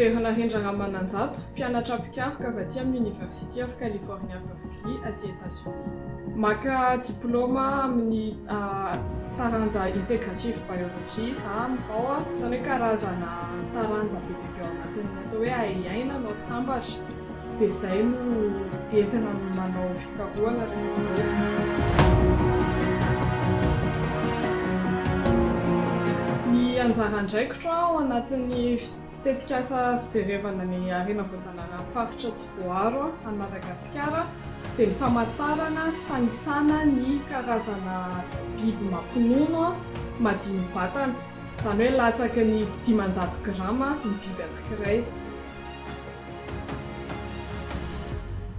Toerana rendrana Mananjato, mpianatra mpikaroka avy aty amin'ny University of California Berkeley aty États-Unis. Maka diplôma amin'ny taranja integrative biology za amizao zany hoe karazana taranja be dia be ao anatin'ny atao hoe aiaina no tambatra dia izay no entina manao fikarohana ny anjara ndraikitra ao anatin'ny tetikasa fijerevana ny arena voajanahary faritra Tsivoaro any Madagasikara dia ny famantarana sy fanisana ny karazana biby mampinono madini-batana, izany hoe latsaky ny 500 grama ny biby anankiray.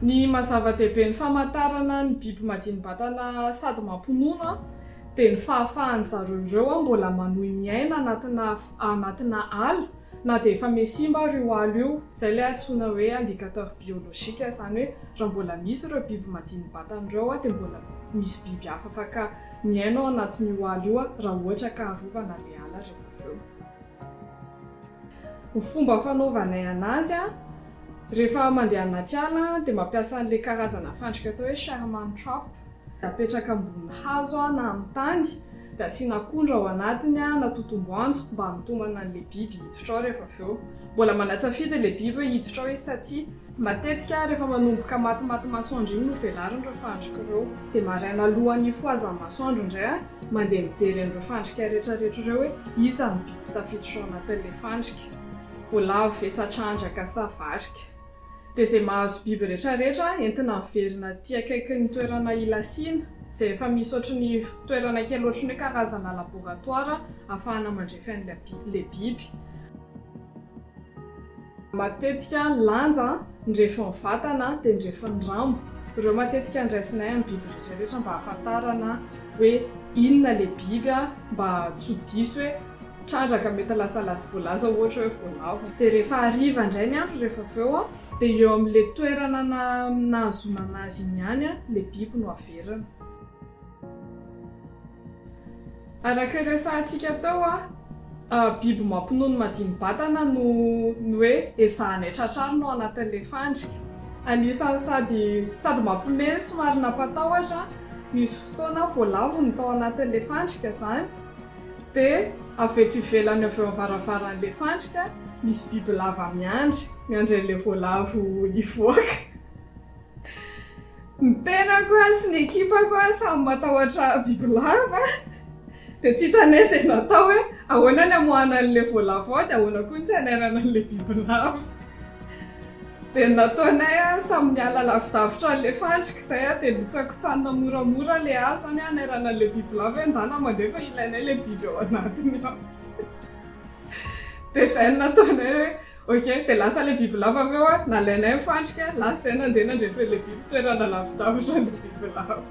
Ny mazava-dehibe ny famantarana ny biby madini-batana sady mampinono dia ny fahafahany zareo ireo mbola manohy miaina anatina ala na dia efa mesimba io ala io, izay ilay antsoina hoe indicateur biolojika, izany hoe raha mbola misy ireo biby madini-batana ireo dia mbola misy biby hafa afaka miaina ao anatin'io ala io raha ohatra ka arovana ilay ala rehefa avy eo. Ny fomba fanaovanay anazy rehefa mandeha anaty ala dia mampiasa an'ilay karazana fandrika atao hoe Sherman trap, apetraka ambony hazo na amin'ny tany dia asiana akondro ao anatiny na totom-boanjo mba hamitomana an'ilay biby hiditra ao rehefa avy eo. Mbola manatsafidy ilay biby hoe hiditra ao izy satria matetika rehefa manomboka matimaty masoandro iny no velariny ireo fandrika ireo. Dia maraina alohan'ny foazan'ny masoandro indray mandeha mijery an'ireo fandrika rehetrarehetra ireo hoe iza ny biby tafiditra ao anatin'ilay fandrika, voalavo ve sa trandraka sa varika. Dia izay mahazo biby rehetrarehetra entina miverina aty akaikin'ny toerana ilasiana izay efa misy ohatran'ny toerana kely ohatran'ny hoe karazana laboratoire ahafahana mandrefy an'ilay biby. Matetika lanja ndrefy ny vatana dia ndrefy ny rambo. Ireo matetika ndraisinay amin'ny biby rehetrarehetra mba hahafantarana hoe inona ilay biby mba tsy ho diso hoe trandraka mety lasa voalaza ohatra hoe voalavo. Dia rehefa hariva indray ny andro rehefa avy eo dia eo amin'ilay toerana nahazonana azy iny ihany ilay biby no averina. Araka resantsika tao biby mampinono madini-batana no hoe ezahanay tratrarina ao anatin'ilay fandrika. Anisan'ny sady mampiomehy somary nampatahotra, misy fotoana voalavo no tao anatin'ilay fandrika izany dia avy eto ivelany avy eo am-varavaran'ilay fandrika misy biby lava miandry an'ilay voalavo hivoaka. Ny tenako sy ny ekipako samy matahotra biby lava dia tsy hitanay izay natao hoe ahoana ny hamoahana an'ilay voalavo ao dia ahoana koa ny tsy hanairana an'ilay biby lava. Dia nataonay samy miala lavidavitra an'ilay fandrika izay dia nitsakotsanina moramora ilay asany hanairana an'ilay biby lava hoe ndana mandefa ilainay ilay biby ao anatiny ao. Dia izay nataonay hoe okey, dia lasa ilay biby lava avy eo nalainay fandrika, lasa izay nandeha nandrefa ilay biby toerana lavidavitra an'ilay biby lava.